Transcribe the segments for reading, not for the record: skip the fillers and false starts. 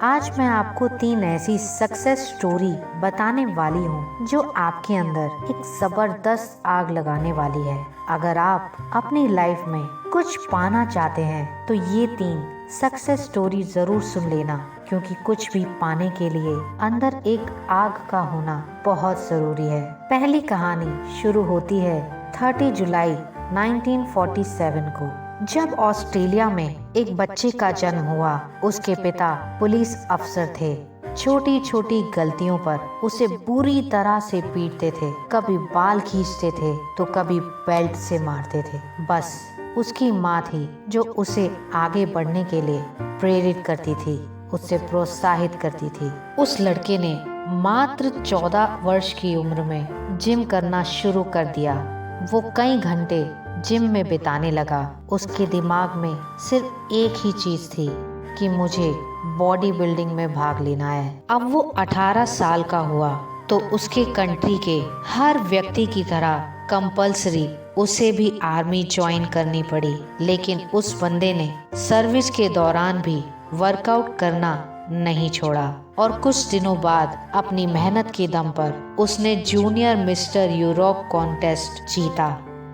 आज मैं आपको 3 ऐसी सक्सेस स्टोरी बताने वाली हूँ जो आपके अंदर एक जबरदस्त आग लगाने वाली है। अगर आप अपनी लाइफ में कुछ पाना चाहते हैं तो ये 3 सक्सेस स्टोरी जरूर सुन लेना, क्योंकि कुछ भी पाने के लिए अंदर एक आग का होना बहुत जरूरी है। पहली कहानी शुरू होती है 30 जुलाई 1947 को, जब ऑस्ट्रेलिया में एक बच्चे का जन्म हुआ। उसके पिता पुलिस अफसर थे। छोटी छोटी गलतियों पर उसे बुरी तरह से पीटते थे। कभी बाल खींचते थे तो कभी बेल्ट से मारते थे। बस उसकी माँ थी जो उसे आगे बढ़ने के लिए प्रेरित करती थी, उससे प्रोत्साहित करती थी। उस लड़के ने मात्र 14 वर्ष की उम्र में जिम करना शुरू कर दिया। वो कई घंटे जिम में बिताने लगा। उसके दिमाग में सिर्फ एक ही चीज थी कि मुझे बॉडी बिल्डिंग में भाग लेना है। अब वो 18 साल का हुआ तो उसके कंट्री के हर व्यक्ति की तरह कंपल्सरी उसे भी आर्मी ज्वाइन करनी पड़ी। लेकिन उस बंदे ने सर्विस के दौरान भी वर्कआउट करना नहीं छोड़ा और कुछ दिनों बाद अपनी मेहनत के दम पर उसने जूनियर मिस्टर यूरोप कॉन्टेस्ट जीता।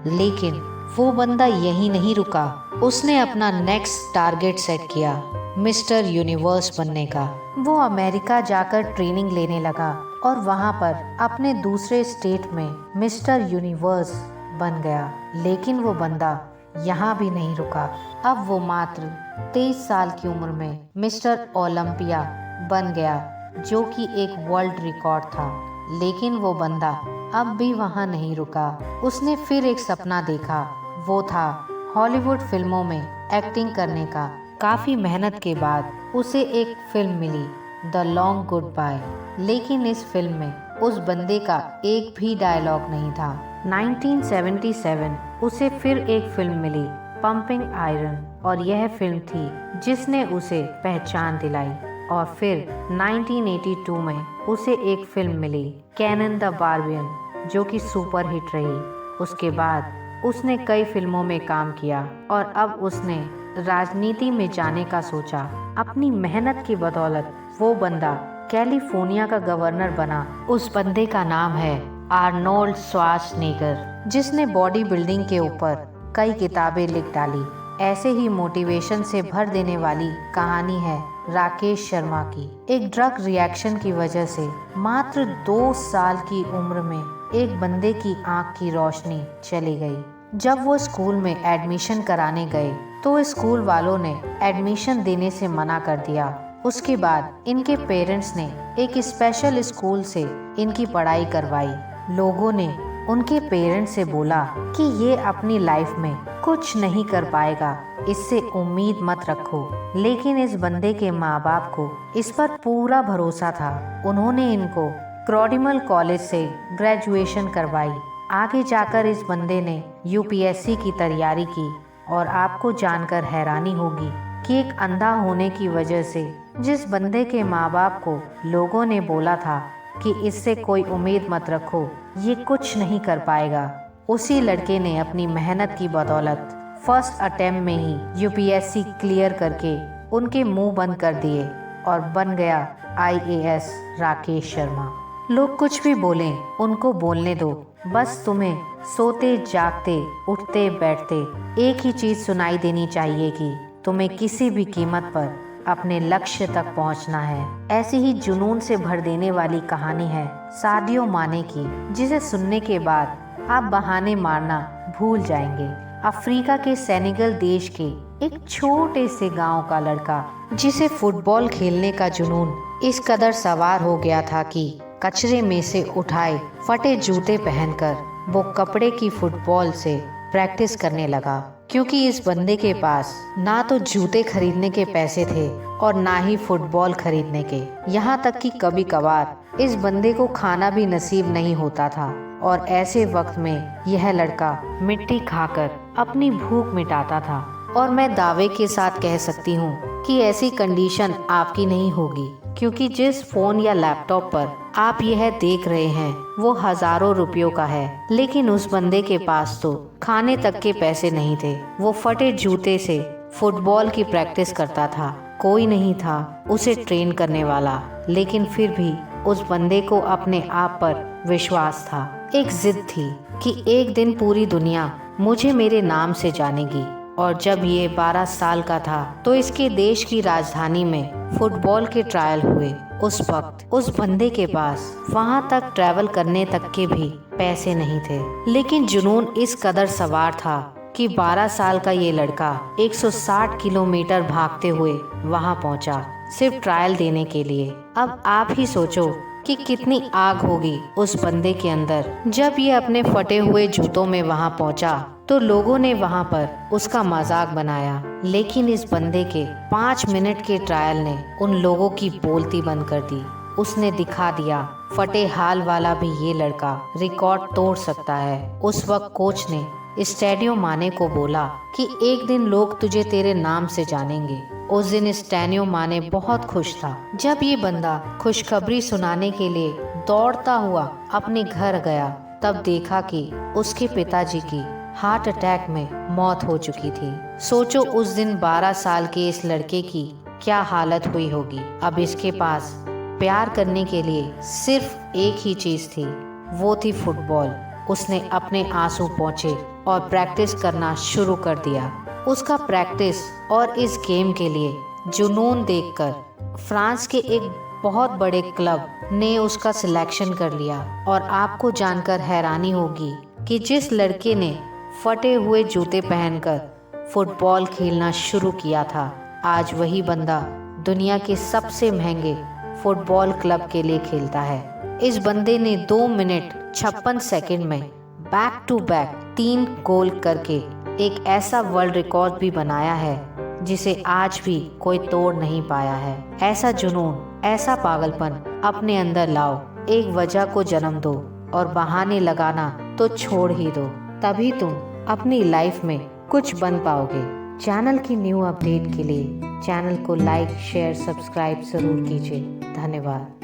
लेकिन वो बंदा यही नहीं रुका। उसने अपना नेक्स्ट टारगेट सेट किया, मिस्टर यूनिवर्स बनने का। वो अमेरिका जाकर ट्रेनिंग लेने लगा और वहाँ पर अपने दूसरे स्टेट में मिस्टर यूनिवर्स बन गया। लेकिन वो बंदा यहाँ भी नहीं रुका। अब वो मात्र 23 साल की उम्र में मिस्टर ओलंपिया बन गया, जो कि एक वर्ल्ड रिकॉर्ड था। लेकिन वो बंदा अब भी वहाँ नहीं रुका। उसने फिर एक सपना देखा, वो था हॉलीवुड फिल्मों में एक्टिंग करने का। काफी मेहनत के बाद उसे एक फिल्म मिली, द लॉन्ग गुड बाय। लेकिन इस फिल्म में उस बंदे का एक भी डायलॉग नहीं था। 1977 उसे फिर एक फिल्म मिली, पंपिंग आयरन, और यह फिल्म थी जिसने उसे पहचान दिलाई। और फिर 1982 में उसे एक फिल्म मिली, कैनन द बारबियन, जो कि सुपर हिट रही। उसके बाद उसने कई फिल्मों में काम किया और अब उसने राजनीति में जाने का सोचा। अपनी मेहनत की बदौलत वो बंदा कैलिफोर्निया का गवर्नर बना। उस बंदे का नाम है आर्नोल्ड श्वार्ज़नेगर, जिसने बॉडी बिल्डिंग के ऊपर कई किताबें लिख डाली। ऐसे ही मोटिवेशन से भर देने वाली कहानी है राकेश शर्मा की। एक ड्रग रिएक्शन की वजह से मात्र 2 साल की उम्र में एक बंदे की आंख की रोशनी चली गई। जब वो स्कूल में एडमिशन कराने गए तो स्कूल वालों ने एडमिशन देने से मना कर दिया। उसके बाद इनके पेरेंट्स ने एक स्पेशल स्कूल से इनकी पढ़ाई करवाई। लोगों ने उनके पेरेंट्स से बोला कि ये अपनी लाइफ में कुछ नहीं कर पाएगा, इससे उम्मीद मत रखो। लेकिन इस बंदे के माँ बाप को इस पर पूरा भरोसा था। उन्होंने इनको क्रॉडिमल कॉलेज से ग्रेजुएशन करवाई। आगे जाकर इस बंदे ने यूपीएससी की तैयारी की और आपको जानकर हैरानी होगी कि एक अंधा होने की वजह से जिस बंदे के माँ बाप को लोगों ने बोला था कि इससे कोई उम्मीद मत रखो, ये कुछ नहीं कर पाएगा, उसी लड़के ने अपनी मेहनत की बदौलत फर्स्ट अटेम्प्ट में ही यूपीएससी क्लियर करके उनके मुंह बंद कर दिए और बन गया आईएएस राकेश शर्मा। लोग कुछ भी बोलें, उनको बोलने दो। बस तुम्हें सोते जागते उठते बैठते एक ही चीज सुनाई देनी चाहिए कि तुम्हें किसी भी कीमत पर अपने लक्ष्य तक पहुंचना है। ऐसी ही जुनून से भर देने वाली कहानी है सादियो माने की, जिसे सुनने के बाद आप बहाने मारना भूल जाएंगे। अफ्रीका के सेनेगल देश के एक छोटे से गांव का लड़का, जिसे फुटबॉल खेलने का जुनून इस कदर सवार हो गया था कि कचरे में से उठाए फटे जूते पहनकर वो कपड़े की फुटबॉल से प्रैक्टिस करने लगा। क्योंकि इस बंदे के पास ना तो जूते खरीदने के पैसे थे और ना ही फुटबॉल खरीदने के। यहाँ तक कि कभी कभार इस बंदे को खाना भी नसीब नहीं होता था। और ऐसे वक्त में यह लड़का मिट्टी खाकर अपनी भूख मिटाता था। और मैं दावे के साथ कह सकती हूँ कि ऐसी कंडीशन आपकी नहीं होगी, क्योंकि जिस फोन या लैपटॉप पर आप यह देख रहे हैं वो हजारों रुपयों का है। लेकिन उस बंदे के पास तो खाने तक के पैसे नहीं थे। वो फटे जूते से फुटबॉल की प्रैक्टिस करता था। कोई नहीं था उसे ट्रेन करने वाला, लेकिन फिर भी उस बंदे को अपने आप पर विश्वास था। एक जिद थी कि एक दिन पूरी दुनिया मुझे मेरे नाम से जानेगी। और जब ये 12 साल का था तो इसके देश की राजधानी में फुटबॉल के ट्रायल हुए। उस वक्त उस बंदे के पास वहाँ तक ट्रैवल करने तक के भी पैसे नहीं थे, लेकिन जुनून इस कदर सवार था कि 12 साल का ये लड़का 160 किलोमीटर भागते हुए वहाँ पहुँचा, सिर्फ ट्रायल देने के लिए। अब आप ही सोचो कि कितनी आग होगी उस बंदे के अंदर। जब ये अपने फटे हुए जूतों में वहाँ पहुँचा तो लोगों ने वहाँ पर उसका मजाक बनाया, लेकिन इस बंदे के 5 मिनट के ट्रायल ने उन लोगों की बोलती बंद कर दी। उसने दिखा दिया फटे हाल वाला भी ये लड़का रिकॉर्ड तोड़ सकता है। उस वक्त कोच ने स्टैडियो माने को बोला कि एक दिन लोग तुझे तेरे नाम से जानेंगे। उस दिन स्टैडियो माने बहुत खुश था। जब ये बंदा खुशखबरी सुनाने के लिए दौड़ता हुआ अपने घर गया, तब देखा कि उसके पिताजी की हार्ट अटैक में मौत हो चुकी थी। सोचो उस दिन 12 साल के इस लड़के की क्या हालत हुई होगी। अब इसके पास प्यार करने के लिए सिर्फ एक ही चीज थी, वो थी फुटबॉल। उसने अपने आंसू पोंछे और प्रैक्टिस करना शुरू कर दिया। उसका प्रैक्टिस और इस गेम के लिए जुनून देखकर फ्रांस के एक बहुत बड़े क्लब ने उसका सिलेक्शन कर लिया। और आपको जानकर हैरानी होगी कि जिस लड़के ने फटे हुए जूते पहनकर फुटबॉल खेलना शुरू किया था, आज वही बंदा दुनिया के सबसे महंगे फुटबॉल क्लब के लिए खेलता है। इस बंदे ने 2 मिनट 56 सेकंड में बैक टू बैक 3 गोल करके एक ऐसा वर्ल्ड रिकॉर्ड भी बनाया है जिसे आज भी कोई तोड़ नहीं पाया है। ऐसा जुनून, ऐसा पागलपन अपने अंदर लाओ, एक वजह को जन्म दो और बहाने लगाना तो छोड़ ही दो, तभी तुम अपनी लाइफ में कुछ बन पाओगे। चैनल की न्यू अपडेट के लिए चैनल को लाइक, शेयर, सब्सक्राइब जरूर कीजिए। धन्यवाद।